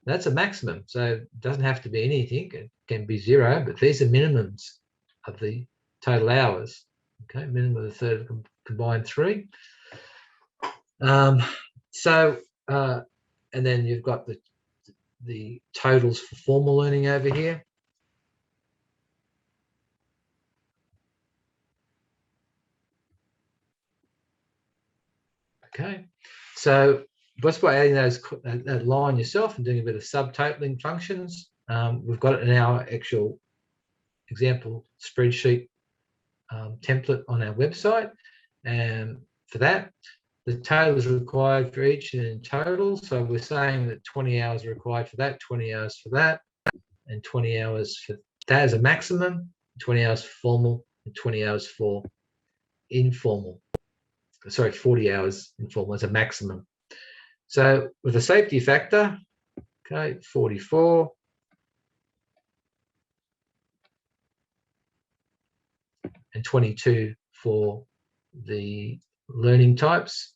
That's a maximum, so it doesn't have to be anything. It can be 0, but these are minimums of the total hours. Okay, minimum of a third of combined 3. And then you've got the totals for formal learning over here. Okay, so just by adding that line yourself and doing a bit of subtotaling functions, we've got it in our actual example spreadsheet template on our website. And for that, the total is required for each and in total. So we're saying that 20 hours are required for that, 20 hours for that, and 20 hours for that as a maximum, 20 hours for formal, and 20 hours for informal. Sorry, 40 hours informal as a maximum. So with a safety factor, okay, 44. And 22 for the learning types,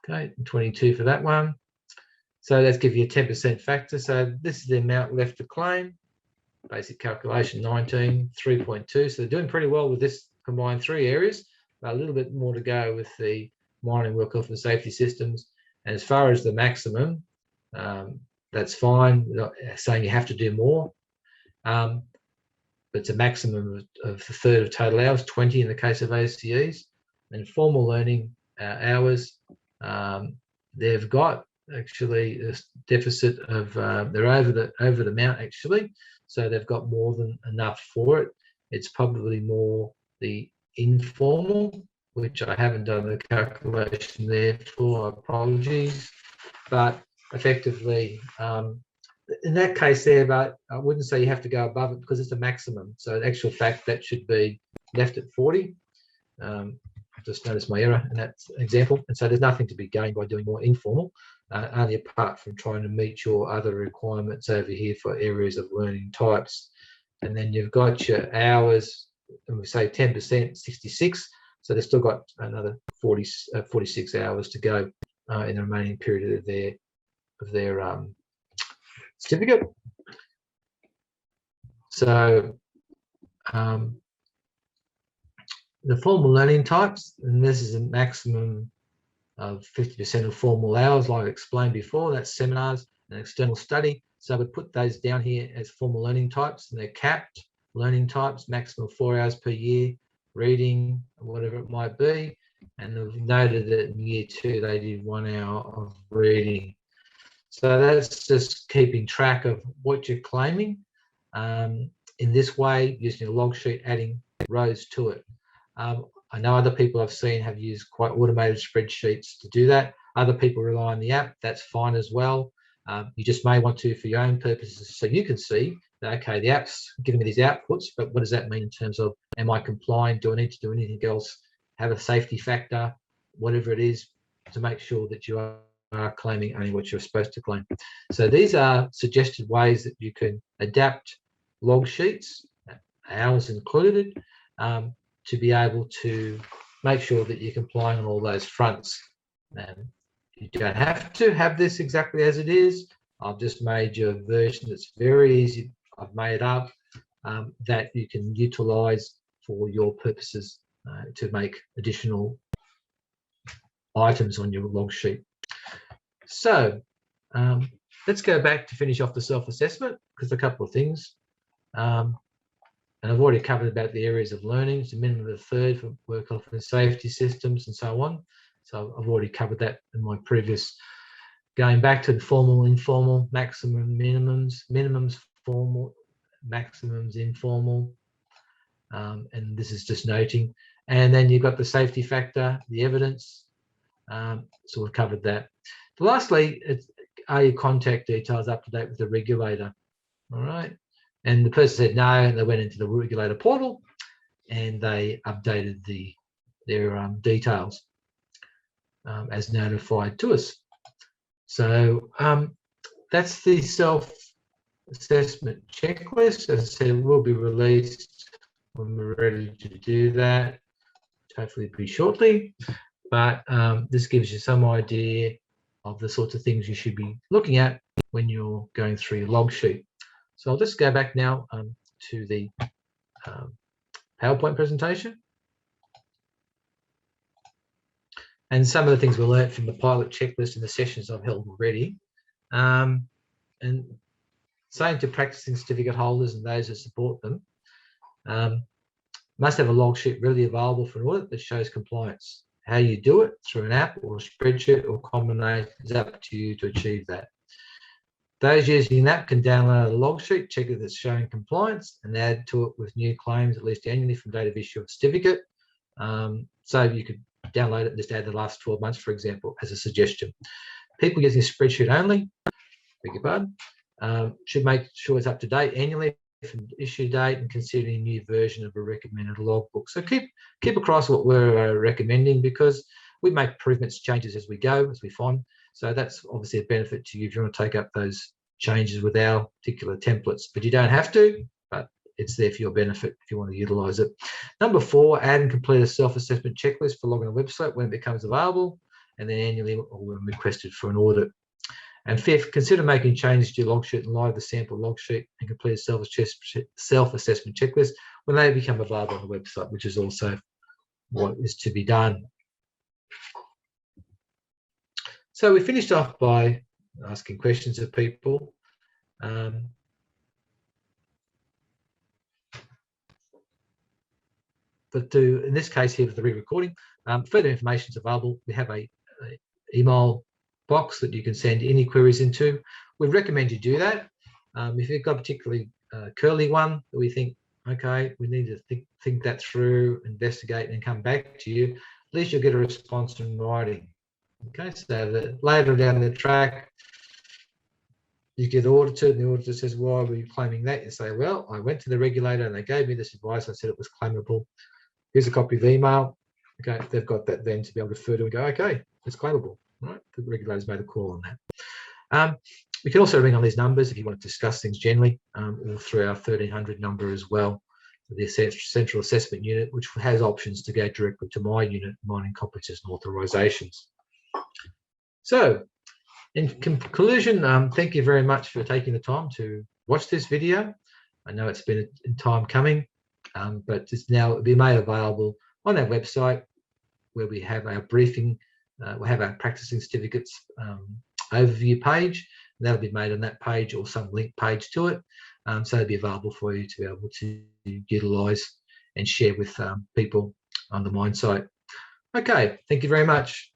okay, and 22 for that one. So that's give you a 10% factor. So this is the amount left to claim. Basic calculation 19, 3.2. So they're doing pretty well with this combined 3 areas. But a little bit more to go with the mining, work health and safety systems. And as far as the maximum, that's fine. We're not saying you have to do more. But it's a maximum of a third of total hours, 20 in the case of ACEs. And formal learning hours, they've got actually a deficit of they're over the amount actually, so they've got more than enough for it. It's probably more the informal which I haven't done the calculation there for, apologies. But effectively, in that case there, but I wouldn't say you have to go above it because it's a maximum. So in actual fact, that should be left at 40. Just noticed my error in that example. And so there's nothing to be gained by doing more informal, only apart from trying to meet your other requirements over here for areas of learning types. And then you've got your hours, and we say 10%, 66. So they've still got another 46 hours to go in the remaining period of their certificate. So the formal learning types, and this is a maximum of 50% of formal hours, like I explained before. That's seminars and external study. So we put those down here as formal learning types, and they're capped learning types, maximum of 4 hours per year, reading, whatever it might be. And we've noted that in year 2, they did 1 hour of reading. So that's just keeping track of what you're claiming. In this way, using a log sheet, adding rows to it. I know other people I've seen have used quite automated spreadsheets to do that. Other people rely on the app. That's fine as well. You just may want to, for your own purposes, so you can see that, okay, the app's giving me these outputs, but what does that mean in terms of, am I compliant? Do I need to do anything else? Have a safety factor, whatever it is, to make sure that you are claiming only what you're supposed to claim. So these are suggested ways that you can adapt log sheets, hours included, to be able to make sure that you're complying on all those fronts. And you don't have to have this exactly as it is. I've just made you a version that's very easy. I've made up that you can utilize for your purposes to make additional items on your log sheet. So let's go back to finish off the self-assessment, because a couple of things. And I've already covered about the areas of learning. It's a minimum of a third for work health and safety systems and so on. So I've already covered that in my previous, going back to the formal, informal, maximum, minimums, formal, maximums, informal. And this is just noting. And then you've got the safety factor, the evidence. So we've covered that. Lastly, are your contact details up to date with the regulator? All right. And the person said no, and they went into the regulator portal and they updated their details as notified to us. So that's the self-assessment checklist. As I said, it will be released when we're ready to do that, hopefully be shortly. But this gives you some idea of the sorts of things you should be looking at when you're going through your log sheet. So I'll just go back now to the PowerPoint presentation. And some of the things we learned from the pilot checklist and the sessions I've held already. And saying to practicing certificate holders and those who support them, must have a log sheet readily available for an audit that shows compliance. How you do it, through an app or a spreadsheet or combination, is up to you to achieve that. Those using an app can download a log sheet, check if it's showing compliance, and add to it with new claims at least annually from date of issue of certificate. So you could download it and just add the last 12 months, for example, as a suggestion. People using a spreadsheet only, beg your pardon, should make sure it's up to date annually from issue date and consider a new version of a recommended logbook. So keep across what we're recommending, because we make improvements, changes as we go, as we find. So that's obviously a benefit to you if you want to take up those changes with our particular templates. But you don't have to, but it's there for your benefit if you want to utilize it. Number 4, add and complete a self-assessment checklist for logging a website when it becomes available, and then annually or when requested for an audit. And 5th, consider making changes to your log sheet and live the sample log sheet and complete a self-assessment checklist when they become available on the website, which is also what is to be done. So we finished off by asking questions of people. But in this case here with the re-recording, further information is available. We have a email box that you can send any queries into. We recommend you do that. If you've got a particularly curly one that we think, okay, we need to think that through, investigate, and come back to you, at least you'll get a response in writing. Okay, so that later down the track, you get audited, and the auditor says, why were you claiming that? You say, well, I went to the regulator and they gave me this advice. I said it was claimable. Here's a copy of email. Okay, they've got that then to be able to refer to and go, okay, it's claimable. Right? The regulator's made a call on that. We can also ring on these numbers if you want to discuss things generally, or through our 1300 number as well, the Central Assessment Unit, which has options to go directly to my unit, mining competences and authorisations. So, in conclusion, thank you very much for taking the time to watch this video. I know it's been a time coming, but it's now be made available on our website, where we have our briefing, we have our practicing certificates overview page. That'll be made on that page or some link page to it. So it'll be available for you to be able to utilise and share with people on the mine site. Okay, thank you very much.